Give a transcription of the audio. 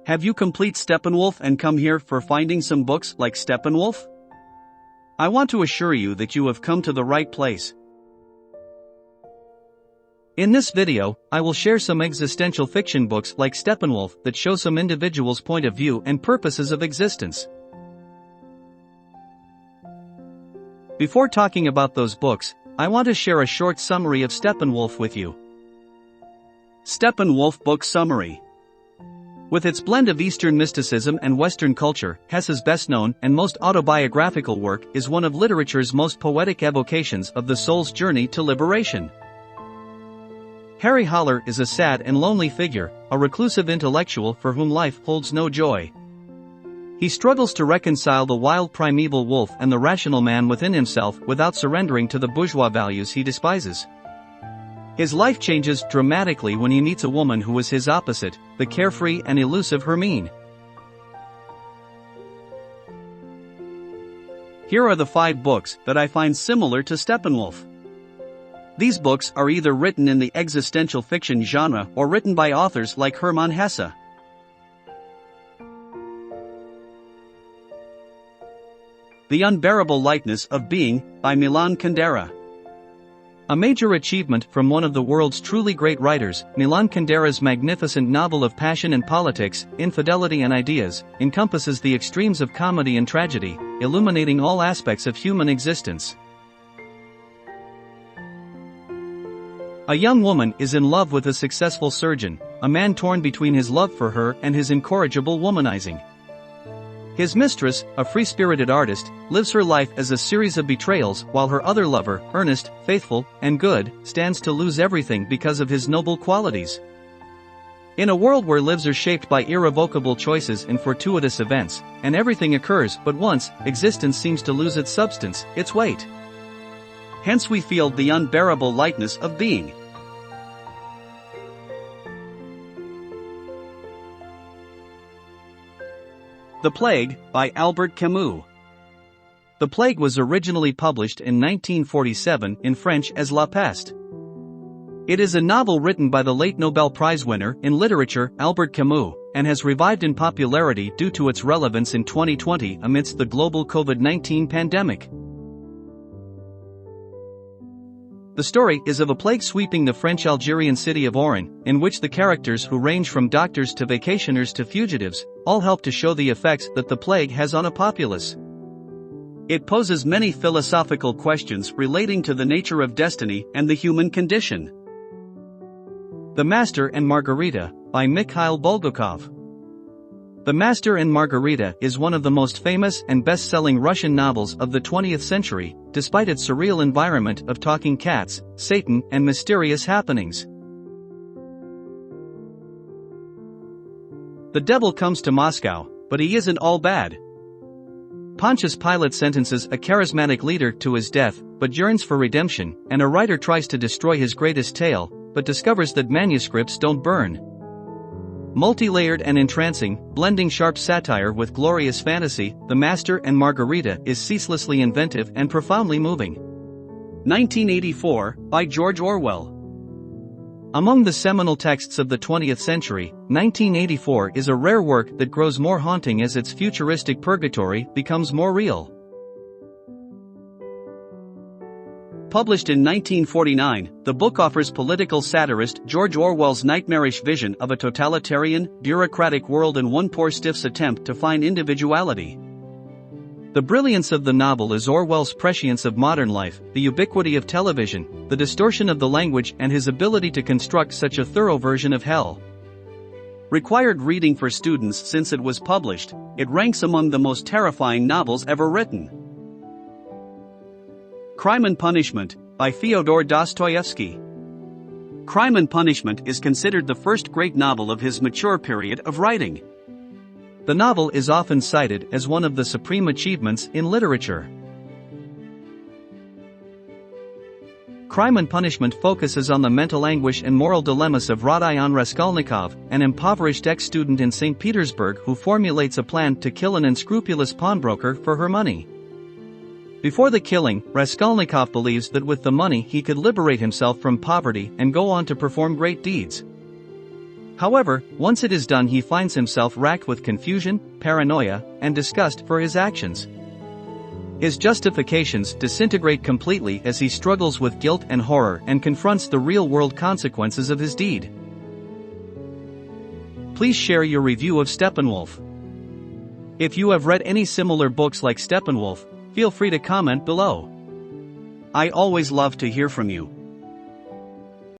Have you complete Steppenwolf and come here for finding some books like Steppenwolf? I want to assure you that you have come to the right place. In this video, I will share some existential fiction books like Steppenwolf that show some individual's point of view and purposes of existence. Before talking about those books, I want to share a short summary of Steppenwolf with you. Steppenwolf Book Summary. With its blend of Eastern mysticism and Western culture, Hesse's best-known and most autobiographical work is one of literature's most poetic evocations of the soul's journey to liberation. Harry Haller is a sad and lonely figure, a reclusive intellectual for whom life holds no joy. He struggles to reconcile the wild primeval wolf and the rational man within himself without surrendering to the bourgeois values he despises. His life changes dramatically when he meets a woman who is his opposite, the carefree and elusive Hermine. Here are the 5 books that I find similar to Steppenwolf. These books are either written in the existential fiction genre or written by authors like Hermann Hesse. The Unbearable Lightness of Being, by Milan Kundera. A major achievement from one of the world's truly great writers, Milan Kundera's magnificent novel of passion and politics, infidelity and ideas, encompasses the extremes of comedy and tragedy, illuminating all aspects of human existence. A young woman is in love with a successful surgeon, a man torn between his love for her and his incorrigible womanizing. His mistress, a free-spirited artist, lives her life as a series of betrayals while her other lover, earnest, faithful, and good, stands to lose everything because of his noble qualities. In a world where lives are shaped by irrevocable choices and fortuitous events, and everything occurs but once, existence seems to lose its substance, its weight. Hence we feel the unbearable lightness of being. The Plague, by Albert Camus. The Plague was originally published in 1947 in French as La Peste. It is a novel written by the late Nobel Prize winner in literature Albert Camus, and has revived in popularity due to its relevance in 2020 amidst the global COVID-19 pandemic. The story is of a plague sweeping the French-Algerian city of Oran, in which the characters who range from doctors to vacationers to fugitives, all help to show the effects that the plague has on a populace. It poses many philosophical questions relating to the nature of destiny and the human condition. The Master and Margarita, by Mikhail Bulgakov. The Master and Margarita is one of the most famous and best-selling Russian novels of the 20th century, despite its surreal environment of talking cats, Satan, and mysterious happenings. The devil comes to Moscow, but he isn't all bad. Pontius Pilate sentences a charismatic leader to his death, but yearns for redemption, and a writer tries to destroy his greatest tale, but discovers that manuscripts don't burn. Multi-layered and entrancing, blending sharp satire with glorious fantasy, The Master and Margarita is ceaselessly inventive and profoundly moving. 1984, by George Orwell. Among the seminal texts of the 20th century, 1984 is a rare work that grows more haunting as its futuristic purgatory becomes more real. Published in 1949, the book offers political satirist George Orwell's nightmarish vision of a totalitarian, bureaucratic world and one poor stiff's attempt to find individuality. The brilliance of the novel is Orwell's prescience of modern life, the ubiquity of television, the distortion of the language and his ability to construct such a thorough version of hell. Required reading for students since it was published, it ranks among the most terrifying novels ever written. Crime and Punishment, by Fyodor Dostoevsky. Crime and Punishment is considered the first great novel of his mature period of writing. The novel is often cited as one of the supreme achievements in literature. Crime and Punishment focuses on the mental anguish and moral dilemmas of Rodion Raskolnikov, an impoverished ex-student in St. Petersburg who formulates a plan to kill an unscrupulous pawnbroker for her money. Before the killing, Raskolnikov believes that with the money he could liberate himself from poverty and go on to perform great deeds. However, once it is done, he finds himself racked with confusion, paranoia, and disgust for his actions. His justifications disintegrate completely as he struggles with guilt and horror and confronts the real-world consequences of his deed. Please share your review of Steppenwolf. If you have read any similar books like Steppenwolf, feel free to comment below. I always love to hear from you.